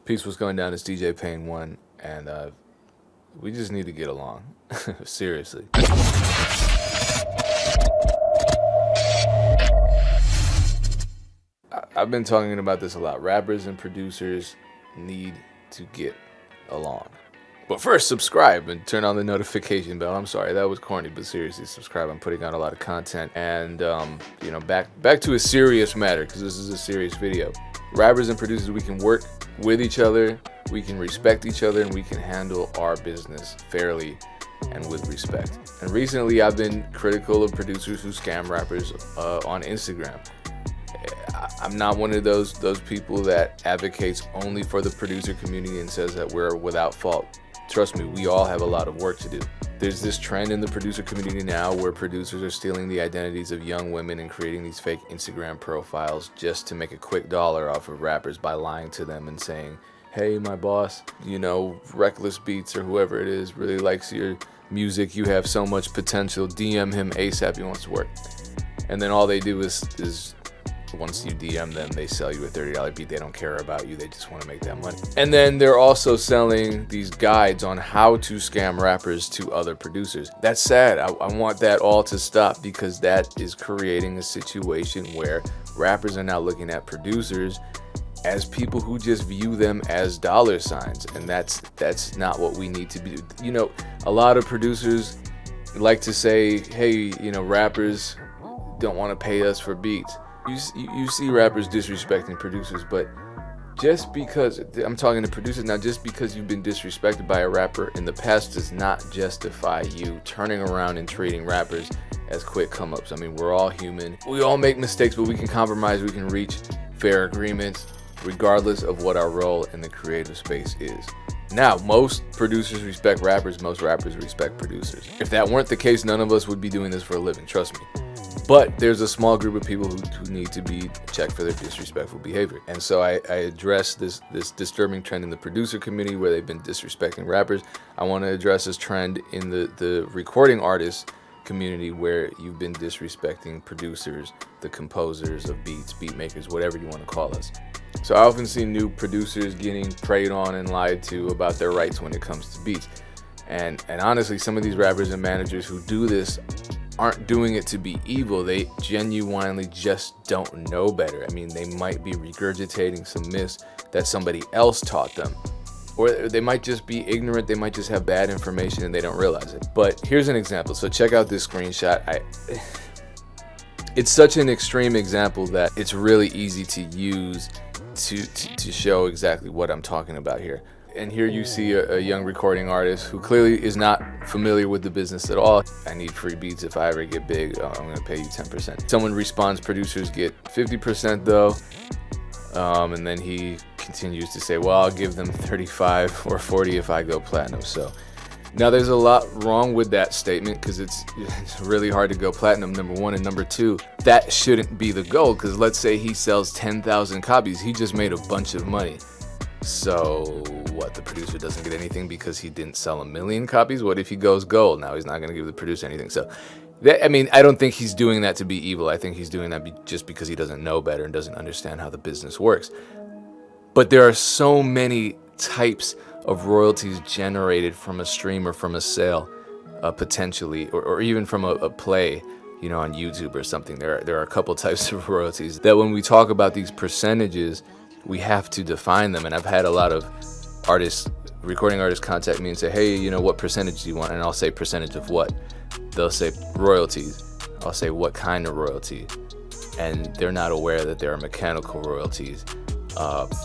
Peace, what's going down? It's DJ Payne 1, and we just need to get along. Seriously. I've been talking about this a lot. Rappers and producers need to get along. But first, subscribe and turn on the notification bell. I'm sorry, that was corny, but seriously, subscribe. I'm putting out a lot of content. And, back to a serious matter, because this is a serious video. Rappers and producers, we can work with each other, we can respect each other, and we can handle our business fairly and with respect. And recently, I've been critical of producers who scam rappers on Instagram. I'm not one of those people that advocates only for the producer community and says that we're without fault. Trust me, we all have a lot of work to do. There's this trend in the producer community now where producers are stealing the identities of young women and creating these fake Instagram profiles just to make a quick dollar off of rappers by lying to them and saying, hey, my boss, Reckless Beats or whoever it is really likes your music. You have so much potential. DM him ASAP. He wants to work. And then all they do is once you DM them, they sell you a $30 beat. They don't care about you. They just want to make that money. And then they're also selling these guides on how to scam rappers to other producers. That's sad. I want that all to stop, because that is creating a situation where rappers are now looking at producers as people who just view them as dollar signs. And that's not what we need to be. A lot of producers like to say, hey, rappers don't want to pay us for beats. You see rappers disrespecting producers, but just because, I'm talking to producers now, just because you've been disrespected by a rapper in the past does not justify you turning around and treating rappers as quick come-ups. I mean, we're all human. We all make mistakes, but we can compromise. We can reach fair agreements regardless of what our role in the creative space is. Now, most producers respect rappers. Most rappers respect producers. If that weren't the case, none of us would be doing this for a living, trust me. But there's a small group of people who need to be checked for their disrespectful behavior. And so I address this disturbing trend in the producer community where they've been disrespecting rappers. I want to address this trend in the recording artist community where you've been disrespecting producers, the composers of beats, beat makers, whatever you want to call us. So I often see new producers getting preyed on and lied to about their rights when it comes to beats. And honestly, some of these rappers and managers who do this aren't doing it to be evil. They genuinely just don't know better. I mean, they might be regurgitating some myths that somebody else taught them. Or they might just be ignorant. They might just have bad information and they don't realize it. But here's an example. So check out this screenshot. It's such an extreme example that it's really easy to use to show exactly what I'm talking about here. And here you see a young recording artist who clearly is not familiar with the business at all. I need free beats. If I ever get big, I'm going to pay you 10%. Someone responds, producers get 50% though. And then he continues to say, well, I'll give them 35 or 40 if I go platinum. So now there's a lot wrong with that statement, because it's really hard to go platinum, number one. And number two, that shouldn't be the goal, because let's say he sells 10,000 copies. He just made a bunch of money. So what, the producer doesn't get anything because he didn't sell 1 million copies? What if he goes gold? Now he's not going to give the producer anything. So I don't think he's doing that to be evil. I think he's doing that just because he doesn't know better and doesn't understand how the business works. But there are so many types of royalties generated from a stream or from a sale, potentially, or even from a play, on YouTube or something. There are a couple types of royalties that when we talk about these percentages, we have to define them. And I've had a lot of recording artists contact me and say, hey, what percentage do you want? And I'll say, percentage of what? They'll say royalties. I'll say, what kind of royalty? And they're not aware that there are mechanical royalties,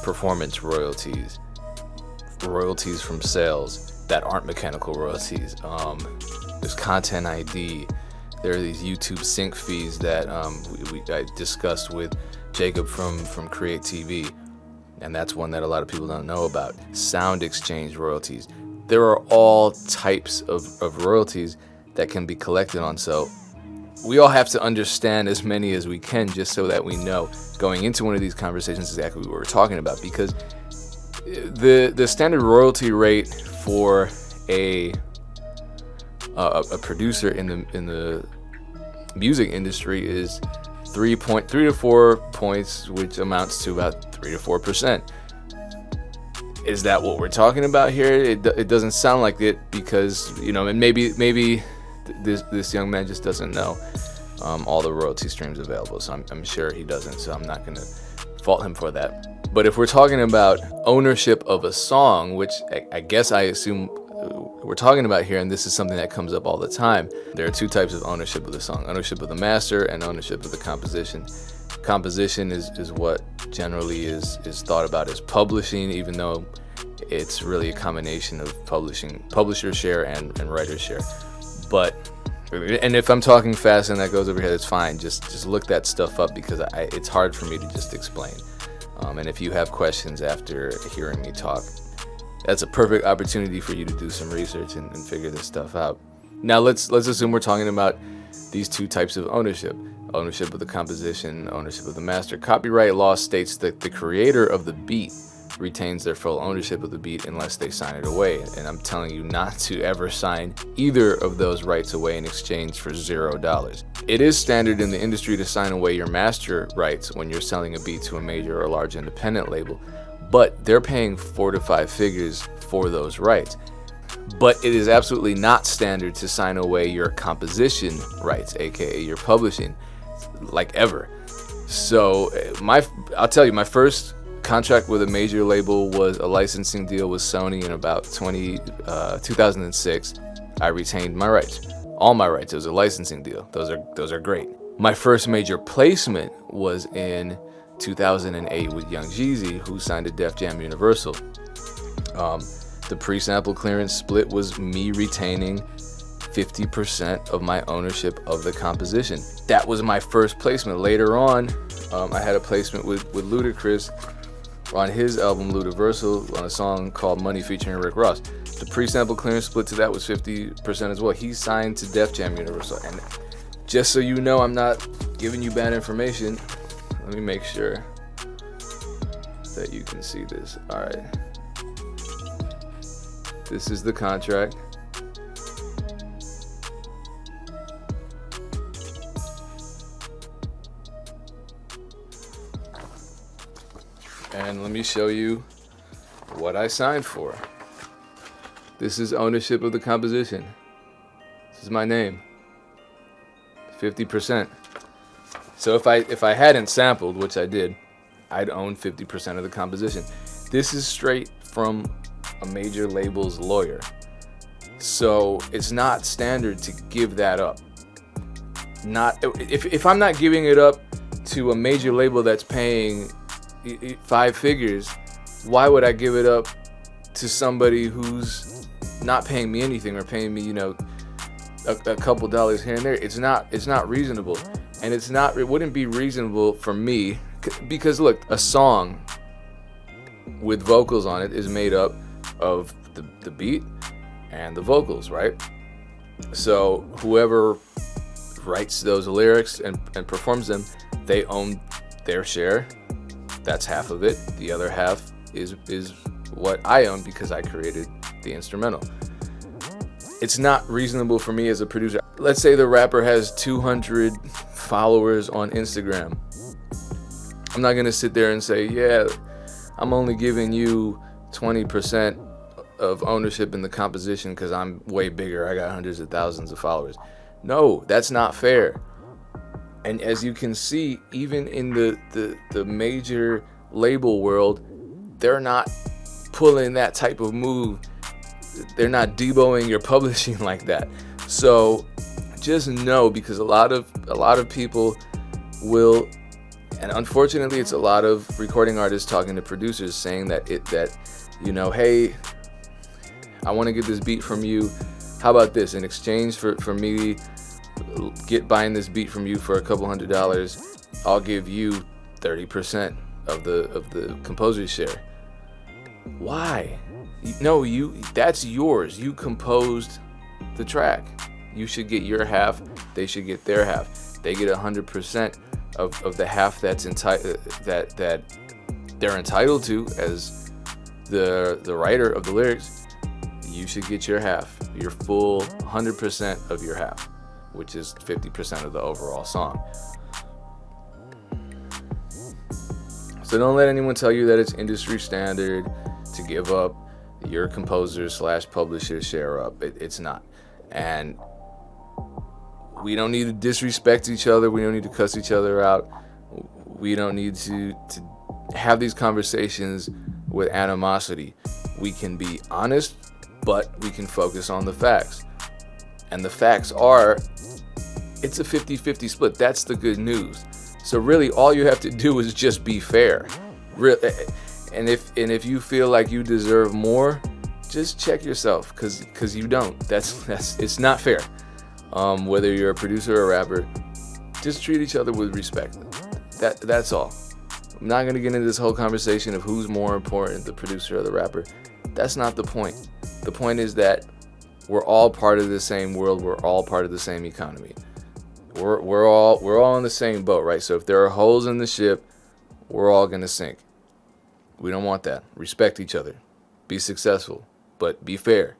performance royalties, royalties from sales that aren't mechanical royalties. There's content ID. There are these YouTube sync fees that I discussed with Jacob from Create TV. And that's one that a lot of people don't know about. Sound exchange royalties. There are all types of royalties that can be collected on. So we all have to understand as many as we can, just so that we know going into one of these conversations exactly what we're talking about. Because the standard royalty rate for a producer in the music industry is 3 to 4 points, which amounts to about 3 to 4%. Is that what we're talking about here? It doesn't sound like it, because, you know, and maybe this young man just doesn't know all the royalty streams available. So I'm sure he doesn't. So I'm not going to fault him for that. But if we're talking about ownership of a song, which I guess I assume we're talking about here, and this is something that comes up all the time, there are two types of ownership of the song: ownership of the master and ownership of the composition. Composition is what generally is thought about as publishing, even though it's really a combination of publisher share and writer share. But, and if I'm talking fast and that goes over here, that's fine. Just look that stuff up, because it's hard for me to just explain. And if you have questions after hearing me talk, that's a perfect opportunity for you to do some research and figure this stuff out. Now let's assume we're talking about these two types of ownership: ownership of the composition, ownership of the master. Copyright law states that the creator of the beat retains their full ownership of the beat unless they sign it away. And I'm telling you not to ever sign either of those rights away in exchange for $0. It is standard in the industry to sign away your master rights when you're selling a beat to a major or a large independent label, but they're paying 4 to 5 figures for those rights. But it is absolutely not standard to sign away your composition rights, aka your publishing, like ever. So I'll tell you, my first contract with a major label was a licensing deal with Sony in about 2006. I retained my rights, all my rights. It was a licensing deal. Those are great. My first major placement was in 2008 with Young Jeezy, who signed to Def Jam Universal. The pre-sample clearance split was me retaining 50% of my ownership of the composition. That was my first placement. Later on, I had a placement with Ludacris on his album Ludiversal on a song called Money featuring Rick Ross. The pre-sample clearance split to that was 50% as well. He signed to Def Jam Universal. And just so you know, I'm not giving you bad information. Let me make sure that you can see this. All right. This is the contract. And let me show you what I signed for. This is ownership of the composition. This is my name. 50%. So if I hadn't sampled, which I did, I'd own 50% of the composition. This is straight from a major label's lawyer. So it's not standard to give that up. If I'm not giving it up to a major label that's paying 5 figures, why would I give it up to somebody who's not paying me anything, or paying me, a couple dollars here and there? It's not reasonable. And it wouldn't be reasonable for me, because look, a song with vocals on it is made up of the beat and the vocals, right? So whoever writes those lyrics and performs them, they own their share. That's half of it. The other half is what I own, because I created the instrumental. It's not reasonable for me as a producer. Let's say the rapper has 200 followers on Instagram. I'm not gonna sit there and say, yeah, I'm only giving you 20% of ownership in the composition because I'm way bigger. I got hundreds of thousands of followers. No, that's not fair. And as you can see, even in the major label world, they're not pulling that type of move. They're not deboing your publishing like that. So just know, because a lot of people will, and unfortunately it's a lot of recording artists talking to producers saying that hey, I want to get this beat from you. How about this? In exchange for me buying this beat from you for a couple $100, I'll give you 30% of the composer's share. Why? No, that's yours. You composed the track. You should get your half. They should get their half. They get 100% of the half that's that they're entitled to as the writer of the lyrics. You should get your half, your full 100% of your half, which is 50% of the overall song. So don't let anyone tell you that it's industry standard to give up your composer slash publisher share up. It's not. And we don't need to disrespect each other. We don't need to cuss each other out. We don't need to have these conversations with animosity. We can be honest, but we can focus on the facts. And the facts are, it's a 50-50 split. That's the good news. So really, all you have to do is just be fair. And if you feel like you deserve more, just check yourself, because you don't. That's it's not fair. Whether you're a producer or a rapper, just treat each other with respect. That's all. I'm not gonna get into this whole conversation of who's more important, the producer or the rapper. That's not the point. The point is that we're all part of the same world. We're all part of the same economy. We're all in the same boat, right? So if there are holes in the ship, we're all gonna sink. We don't want that. Respect each other. Be successful, but be fair.